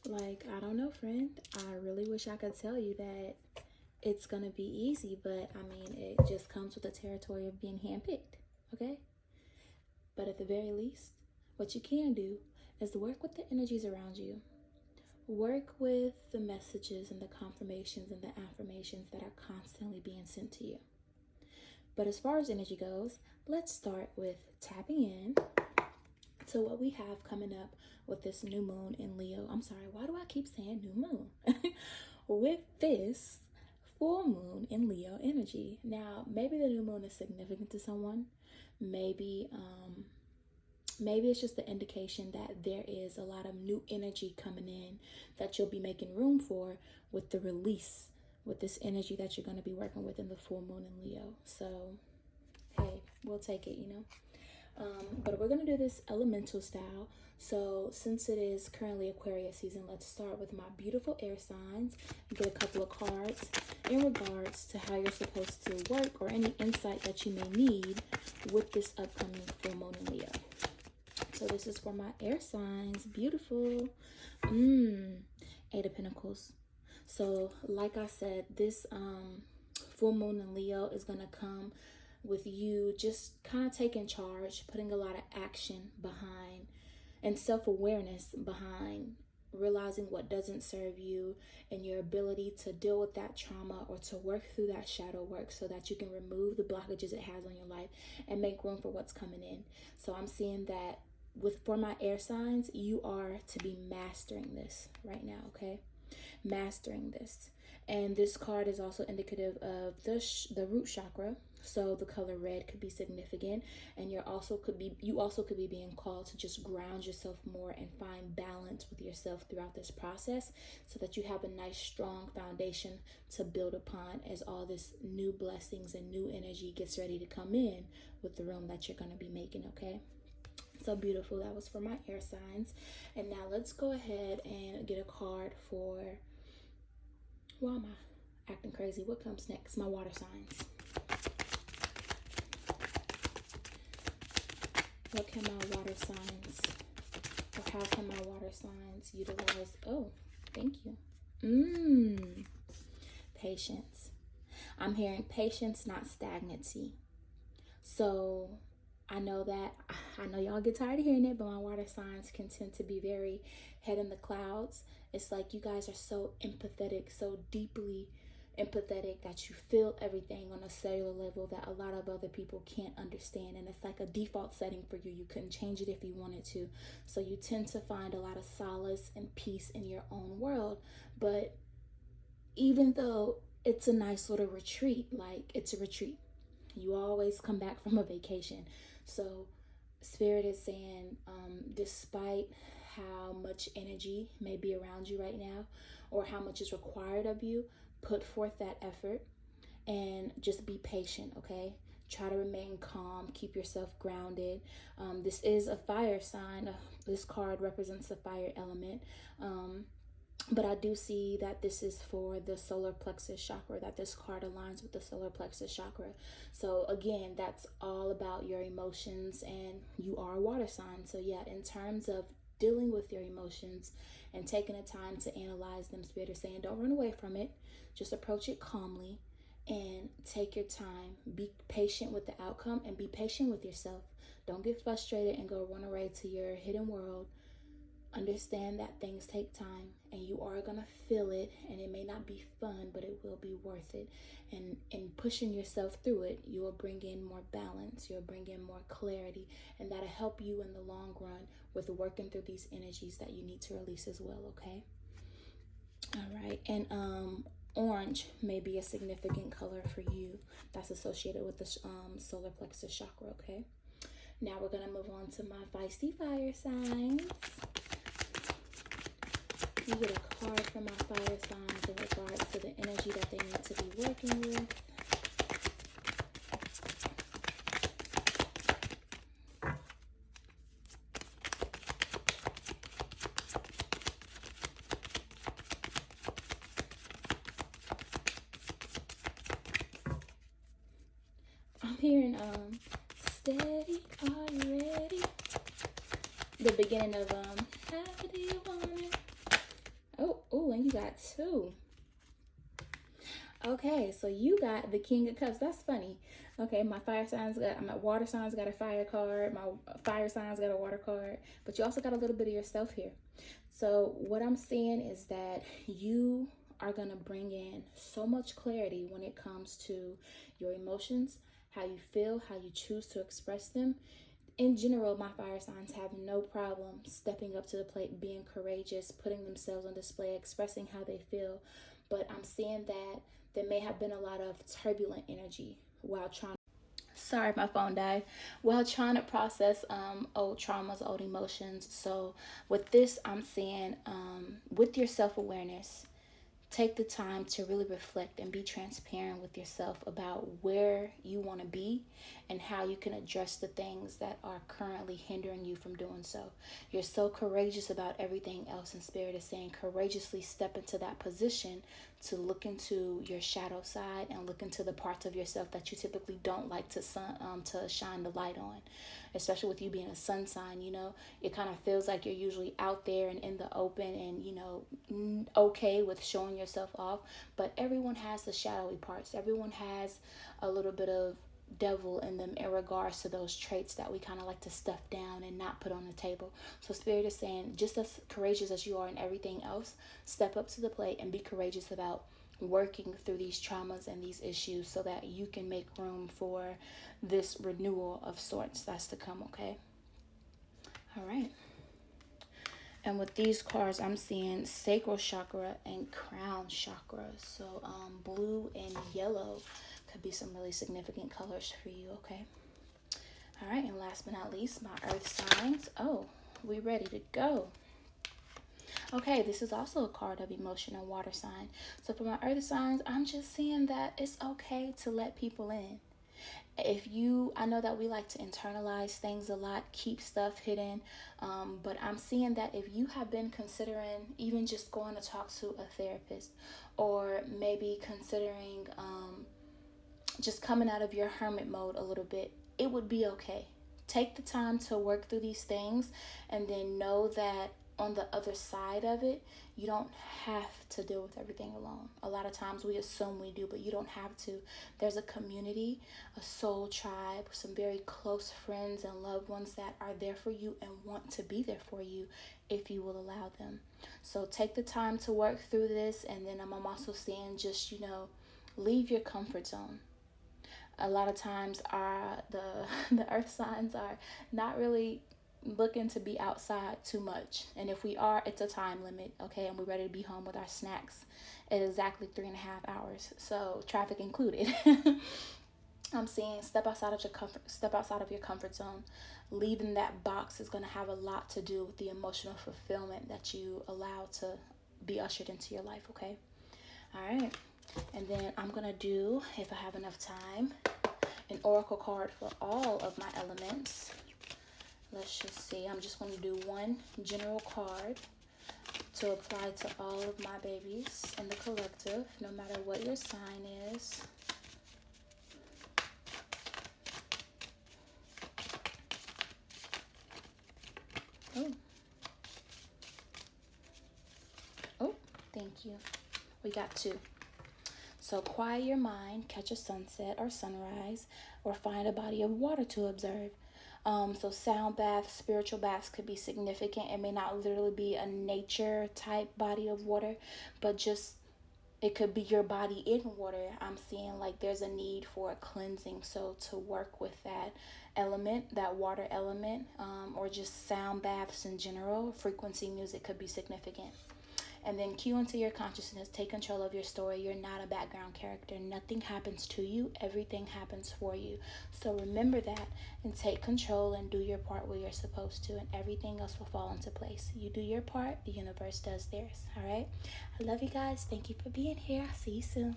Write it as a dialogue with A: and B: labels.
A: Like, I don't know, friend. I really wish I could tell you that it's gonna be easy, but I mean, it just comes with the territory of being handpicked, okay? But at the very least, what you can do is work with the energies around you. Work with the messages and the confirmations and the affirmations that are constantly being sent to you. But as far as energy goes, let's start with tapping in to what we have coming up with this new moon in Leo. I'm sorry, why do I keep saying new moon? With this full moon in Leo energy. Now, maybe the new moon is significant to someone. Maybe maybe it's just the indication that there is a lot of new energy coming in that you'll be making room for with the release, with this energy that you're going to be working with in the full moon in Leo. So, hey, we'll take it, you know. But we're going to do this elemental style. So since it is currently Aquarius season, let's start with my beautiful air signs. Get a couple of cards in regards to how you're supposed to work or any insight that you may need with this upcoming full moon in Leo. So this is for my air signs. Beautiful. Eight of Pentacles. So like I said, this full moon in Leo is going to come with you just kind of taking charge, putting a lot of action behind and self-awareness behind realizing what doesn't serve you and your ability to deal with that trauma or to work through that shadow work so that you can remove the blockages it has on your life and make room for what's coming in. So I'm seeing that for my air signs, you are to be mastering this right now, okay? Mastering this. And this card is also indicative of the root chakra. So the color red could be significant, and you also could be being called to just ground yourself more and find balance with yourself throughout this process so that you have a nice strong foundation to build upon as all this new blessings and new energy gets ready to come in with the room that you're going to be making, okay? So beautiful. That was for my air signs. And now let's go ahead and get a card for, why am I acting crazy? What comes next? My water signs. What can my water signs, or how can my water signs utilize? Oh, thank you. Patience. I'm hearing patience, not stagnancy. So I know y'all get tired of hearing it, but my water signs can tend to be very head in the clouds. It's like you guys are so empathetic, so deeply empathetic that you feel everything on a cellular level that a lot of other people can't understand, and it's like a default setting for you. You couldn't change it if you wanted to, so you tend to find a lot of solace and peace in your own world. But even though it's a nice little retreat, like it's a retreat, you always come back from a vacation. So Spirit is saying, despite how much energy may be around you right now or how much is required of you, put forth that effort and just be patient, okay? Try to remain calm, keep yourself grounded. This is a fire sign. This card represents the fire element. But I do see that this is for the solar plexus chakra, that this card aligns with the solar plexus chakra. So again, that's all about your emotions, and you are a water sign. So yeah, in terms of dealing with your emotions and taking the time to analyze them, Spirit is saying don't run away from it. Just approach it calmly and take your time. Be patient with the outcome and be patient with yourself. Don't get frustrated and go run away to your hidden world. Understand that things take time and you are going to feel it, and it may not be fun, but it will be worth it. And in pushing yourself through it, you will bring in more balance, you'll bring in more clarity, and that'll help you in the long run with working through these energies that you need to release as well, okay? All right. And orange may be a significant color for you that's associated with the solar plexus chakra, okay? Now we're going to move on to my feisty fire signs. You get a card from my fire signs in regards to the energy that they need to be working with. I'm hearing steady, are you ready? The beginning of how do you want it? got two. Okay, so you got the King of Cups. That's funny. Okay, my water signs got a fire card. My fire signs got a water card. But you also got a little bit of yourself here. So what I'm seeing is that you are going to bring in so much clarity when it comes to your emotions, how you feel, how you choose to express them. In general, my fire signs have no problem stepping up to the plate, being courageous, putting themselves on display, expressing how they feel. But I'm seeing that there may have been a lot of turbulent energy while trying. Sorry, my phone died. While trying to process old traumas, old emotions. So with this, I'm saying with your self-awareness, take the time to really reflect and be transparent with yourself about where you want to be and how you can address the things that are currently hindering you from doing so. You're so courageous about everything else, and Spirit is saying courageously step into that position to look into your shadow side and look into the parts of yourself that you typically don't like to shine the light on. Especially with you being a sun sign, you know, it kind of feels like you're usually out there and in the open and, you know, okay with showing yourself off. But everyone has the shadowy parts. Everyone has a little bit of devil in them in regards to those traits that we kind of like to stuff down and not put on the table. So Spirit is saying, just as courageous as you are in everything else, step up to the plate and be courageous about working through these traumas and these issues so that you can make room for this renewal of sorts that's to come. Okay. All right. And with these cards, I'm seeing sacral chakra and crown chakra. So blue and yellow could be some really significant colors for you. Okay. All right. And last but not least, my earth signs. Oh, we ready to go. Okay, this is also a card of emotion and water sign. So for my earth signs, I'm just seeing that it's okay to let people in. I know that we like to internalize things a lot, keep stuff hidden, but I'm seeing that if you have been considering even just going to talk to a therapist, or maybe considering just coming out of your hermit mode a little bit, it would be okay. Take the time to work through these things, and then know that on the other side of it, you don't have to deal with everything alone. A lot of times we assume we do, but you don't have to. There's a community, a soul tribe, some very close friends and loved ones that are there for you and want to be there for you if you will allow them. So take the time to work through this, and then I'm also saying just, you know, leave your comfort zone. A lot of times the earth signs are not really looking to be outside too much, and if we are, it's a time limit, okay, and we're ready to be home with our snacks at exactly 3.5 hours, so traffic included. I'm seeing step outside of your comfort zone. Leaving that box is going to have a lot to do with the emotional fulfillment that you allow to be ushered into your life. Okay. All right. And then I'm going to do, if I have enough time, an oracle card for all of my elements. Let's just see. I'm just going to do one general card to apply to all of my babies in the collective, no matter what your sign is. Oh, thank you. We got two. So quiet your mind, catch a sunset or sunrise, or find a body of water to observe. So sound baths, spiritual baths could be significant. It may not literally be a nature type body of water, but just it could be your body in water. I'm seeing like there's a need for a cleansing. So to work with that element, that water element, or just sound baths in general, frequency music could be significant. And then cue into your consciousness. Take control of your story. You're not a background character. Nothing happens to you. Everything happens for you. So remember that and take control and do your part where you're supposed to, and everything else will fall into place. You do your part, the universe does theirs. All right? I love you guys. Thank you for being here. I'll see you soon.